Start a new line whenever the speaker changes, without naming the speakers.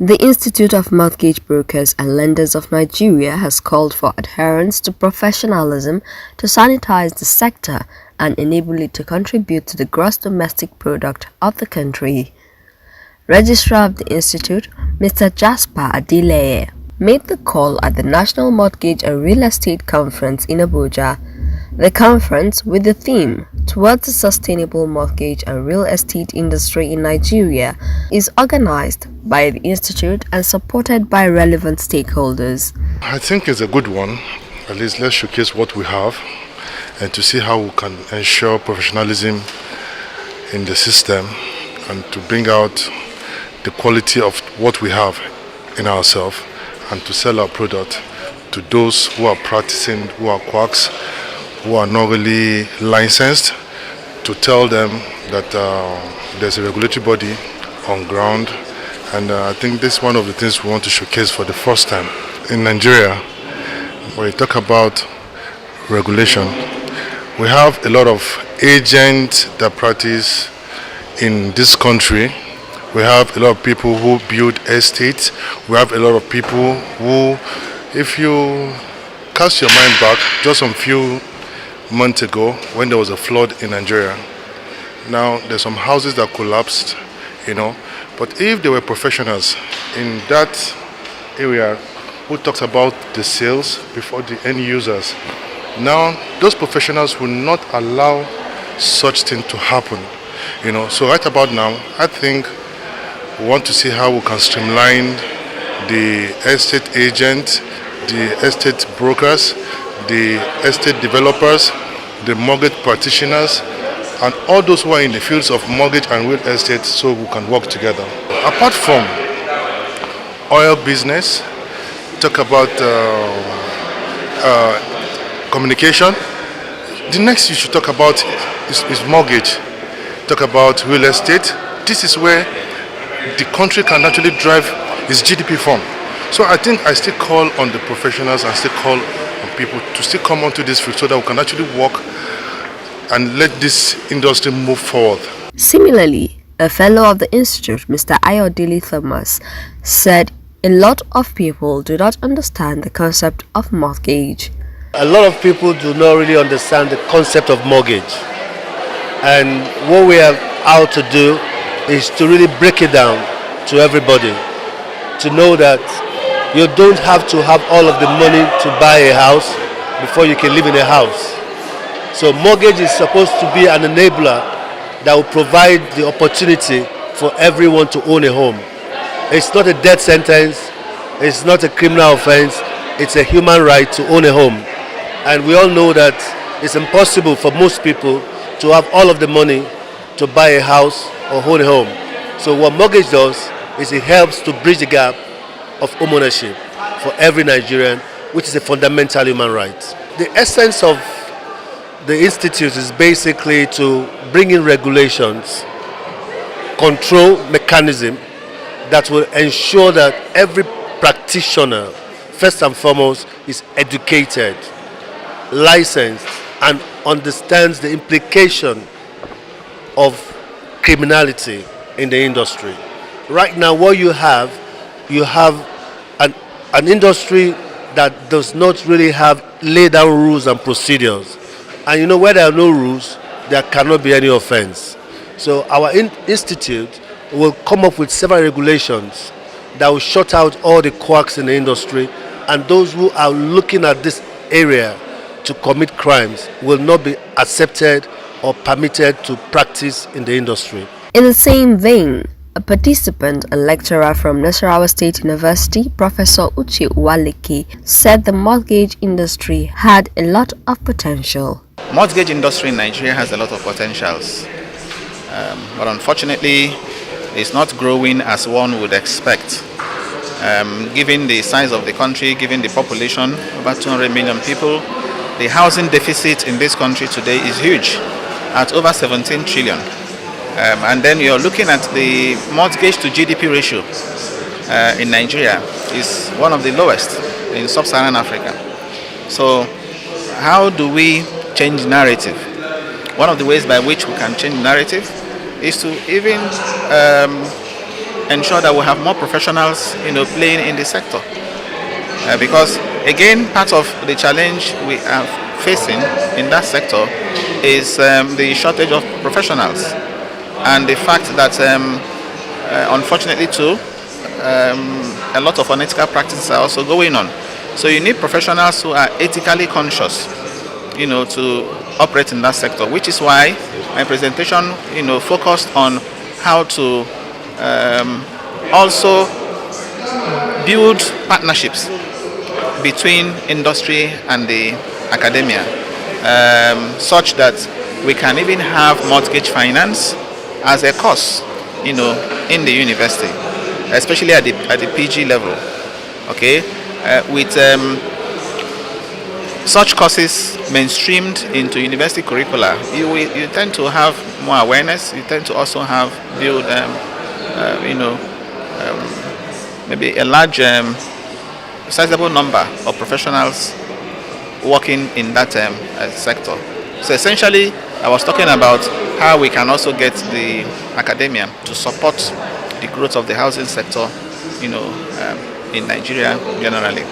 The Institute of Mortgage Brokers and Lenders of Nigeria has called for adherence to professionalism to sanitize the sector and enable it to contribute to the gross domestic product of the country. Registrar of the Institute, Mr. Jasper Adeleye, made the call at the National Mortgage and Real Estate Conference in Abuja. The conference, with the theme "Towards the Sustainable Mortgage and Real Estate Industry in Nigeria," is organized by the Institute and supported by relevant stakeholders.
I think it's a good one. At least let's showcase what we have and to see how we can ensure professionalism in the system and to bring out the quality of what we have in ourselves and to sell our product to those who are practicing, who are quacks, who are not really licensed, to tell them that there's a regulatory body on ground. And I think this is one of the things we want to showcase for the first time. In Nigeria, when you talk about regulation, we have a lot of agents that practice in this country. We have a lot of people who build estates. We have a lot of people who, if you cast your mind back just a few months ago when there was a flood in Nigeria, now there's some houses that collapsed, but if there were professionals in that area who talks about the sales before the end users, now those professionals will not allow such thing to happen. So right about now, I think we want to see how we can streamline the estate agent, the estate brokers, the estate developers, the mortgage practitioners, and all those who are in the fields of mortgage and real estate, so we can work together. Apart from oil business, talk about communication. The next you should talk about is mortgage. Talk about real estate. This is where the country can actually drive its GDP from. So I think I still call on the professionals and still call on people to still come onto this field so that we can actually work and let this industry move forward.
Similarly, a fellow of the Institute, Mr. Ayodele Thomas, said a lot of people do not understand the concept of mortgage.
A lot of people do not really understand the concept of mortgage. And what we are out to do is to really break it down to everybody, to know that you don't have to have all of the money to buy a house before you can live in a house. So mortgage is supposed to be an enabler that will provide the opportunity for everyone to own a home. It's not a death sentence, it's not a criminal offense, it's a human right to own a home. And we all know that it's impossible for most people to have all of the money to buy a house or own a home. So what mortgage does is it helps to bridge the gap of homeownership for every Nigerian, which is a fundamental human right. The essence of the Institute is basically to bring in regulations, control mechanism that will ensure that every practitioner, first and foremost, is educated, licensed, and understands the implication of criminality in the industry. Right now, what you have an industry that does not really have laid down rules and procedures. And where there are no rules, there cannot be any offense. So our institute will come up with several regulations that will shut out all the quacks in the industry, and those who are looking at this area to commit crimes will not be accepted or permitted to practice in the industry.
In the same vein, a participant and lecturer from Nasarawa State University, Professor Uche Uwaleke, said the mortgage industry had a lot of potential.
Mortgage industry in Nigeria has a lot of potentials, but unfortunately it's not growing as one would expect. Given the size of the country, given the population, over 200 million people, the housing deficit in this country today is huge, at over 17 trillion. And then you're looking at the mortgage to GDP ratio in Nigeria is one of the lowest in sub-Saharan Africa. So how do we change narrative? One of the ways by which we can change narrative is to even ensure that we have more professionals, playing in the sector. Because again, part of the challenge we are facing in that sector is the shortage of professionals, and the fact that unfortunately too, a lot of unethical practices are also going on. So you need professionals who are ethically conscious, to operate in that sector, which is why my presentation, focused on how to also build partnerships between industry and the academia, such that we can even have mortgage finance as a course, in the university, especially at the PG level. Okay, with such courses mainstreamed into university curricula, you tend to have more awareness. You tend to also have build, maybe a large, sizable number of professionals working in that sector. So essentially, I was talking about how we can also get the academia to support the growth of the housing sector, in Nigeria generally.